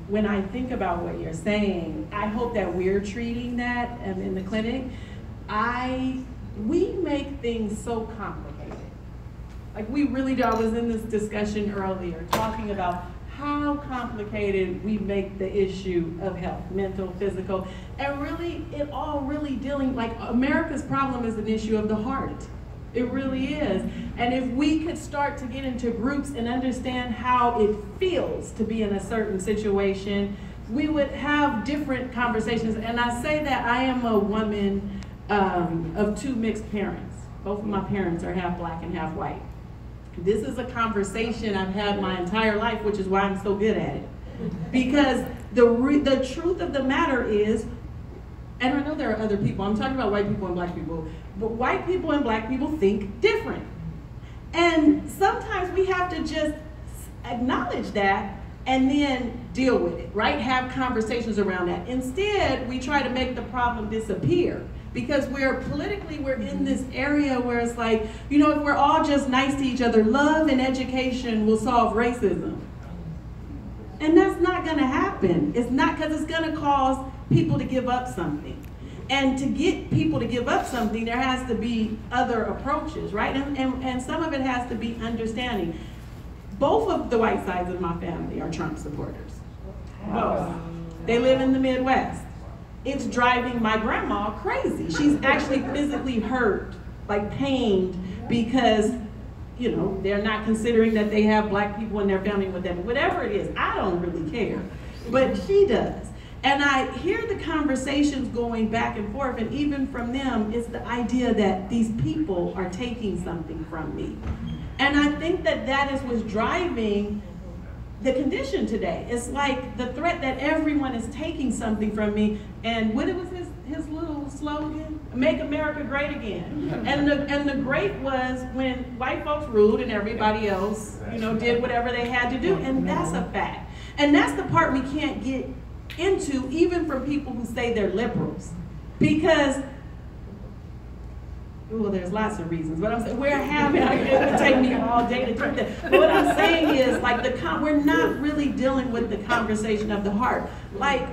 when I think about what you're saying, I hope that we're treating that in the clinic. We make things so complicated. Like we really do. I was in this discussion earlier talking about how complicated we make the issue of health, mental, physical, and really it all really dealing, like America's problem is an issue of the heart. It really is. And if we could start to get into groups and understand how it feels to be in a certain situation, we would have different conversations. And I say that I am a woman of two mixed parents. Both of my parents are half black and half white. This is a conversation I've had my entire life, which is why I'm so good at it. Because the truth of the matter is, and I know there are other people, I'm talking about white people and black people, but white people and black people think different. And sometimes we have to just acknowledge that and then deal with it, right? Have conversations around that. Instead, we try to make the problem disappear because we're in this area where it's like, you know, if we're all just nice to each other, love and education will solve racism. And that's not gonna happen. It's not, because it's gonna cause people to give up something. And to get people to give up something, there has to be other approaches, right? And some of it has to be understanding. Both of the white sides of my family are Trump supporters. Both. They live in the Midwest. It's driving my grandma crazy. She's actually physically hurt, like pained, because, you know, they're not considering that they have black people in their family with them. Whatever it is, I don't really care, but she does. And I hear the conversations going back and forth, and even from them, it's the idea that these people are taking something from me. And I think that that is what's driving the condition today. It's like the threat that everyone is taking something from me. And what was his little slogan? Make America great again. And the great was when white folks ruled and everybody else, you know, did whatever they had to do. And that's a fact. And that's the part we can't get into, even from people who say they're liberals. Because, well, there's lots of reasons, but I'm saying it would take me all day to do that. But what I'm saying is, like, we're not really dealing with the conversation of the heart. Like,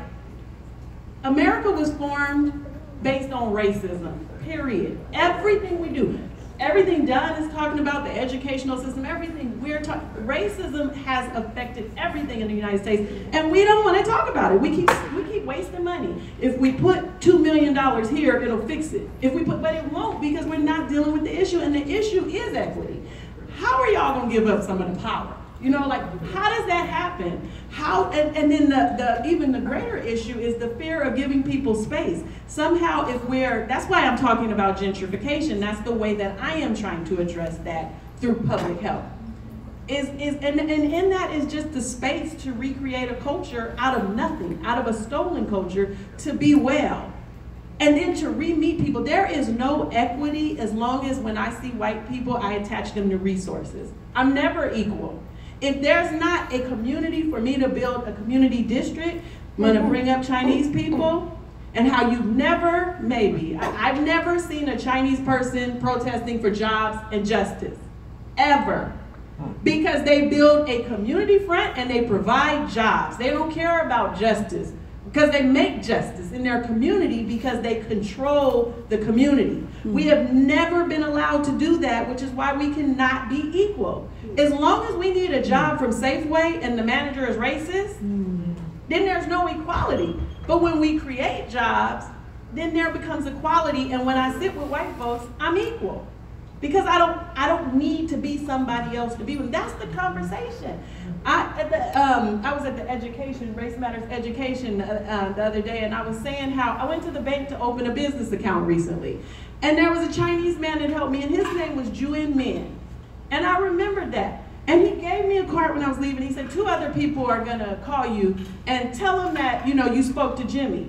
America was formed based on racism, period. Everything we do, everything Don is talking about, the educational system, everything we're talking, racism has affected everything in the United States, and we don't want to talk about it. We keep wasting money. If we put $2 million here, it'll fix it. But it won't, because we're not dealing with the issue, and the issue is equity. How are y'all gonna give up some of the power? You know, like, how does that happen? And then even the greater issue is the fear of giving people space. Somehow, that's why I'm talking about gentrification. That's the way that I am trying to address that through public health. And in that is just the space to recreate a culture out of nothing, out of a stolen culture, to be well. And then to re-meet people. There is no equity as long as when I see white people, I attach them to resources. I'm never equal. If there's not a community for me to build a community district, I'm gonna bring up Chinese people and how I've never seen a Chinese person protesting for jobs and justice, ever. Because they build a community front and they provide jobs. They don't care about justice because they make justice in their community because they control the community. We have never been allowed to do that, which is why we cannot be equal. As long as we need a job from Safeway and the manager is racist, then there's no equality. But when we create jobs, then there becomes equality, and when I sit with white folks, I'm equal. Because I don't need to be somebody else to be with. That's the conversation. I was at the Race Matters Education the other day, and I was saying how I went to the bank to open a business account recently. And there was a Chinese man that helped me, and his name was Juan Min. And I remembered that. And he gave me a card when I was leaving. He said, 2 other people are gonna call you and tell them that, you know, you spoke to Jimmy.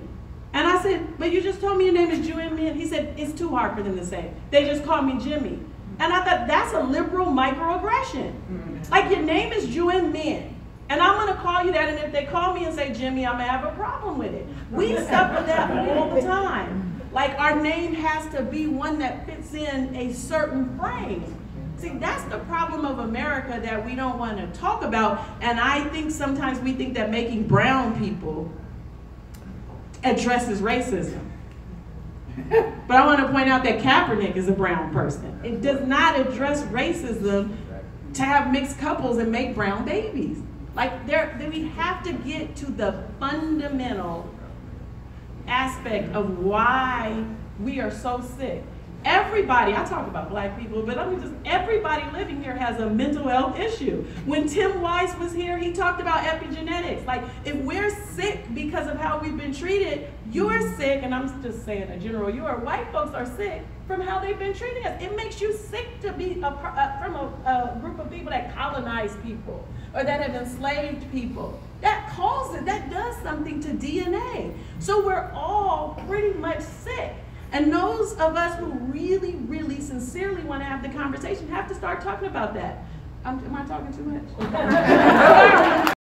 And I said, but you just told me your name is Juan Min. He said, it's too hard for them to say. They just call me Jimmy. And I thought, that's a liberal microaggression. Like, your name is Juan Min. And I'm gonna call you that, and if they call me and say Jimmy, I'm gonna have a problem with it. We suffer that all the time. Like, our name has to be one that fits in a certain frame. See, that's the problem of America that we don't want to talk about. And I think sometimes we think that making brown people addresses racism. But I want to point out that Kaepernick is a brown person. It does not address racism to have mixed couples and make brown babies. Like, we have to get to the fundamental aspect of why we are so sick. Everybody, I talk about black people, but everybody living here has a mental health issue. When Tim Weiss was here, he talked about epigenetics. Like, if we're sick because of how we've been treated, you're sick, and I'm just saying in general, white folks are sick from how they've been treating us. It makes you sick to be from a group of people that colonize people or that have enslaved people. That does something to DNA. So we're all pretty much sick. And those of us who really, really sincerely want to have the conversation have to start talking about that. Am I talking too much?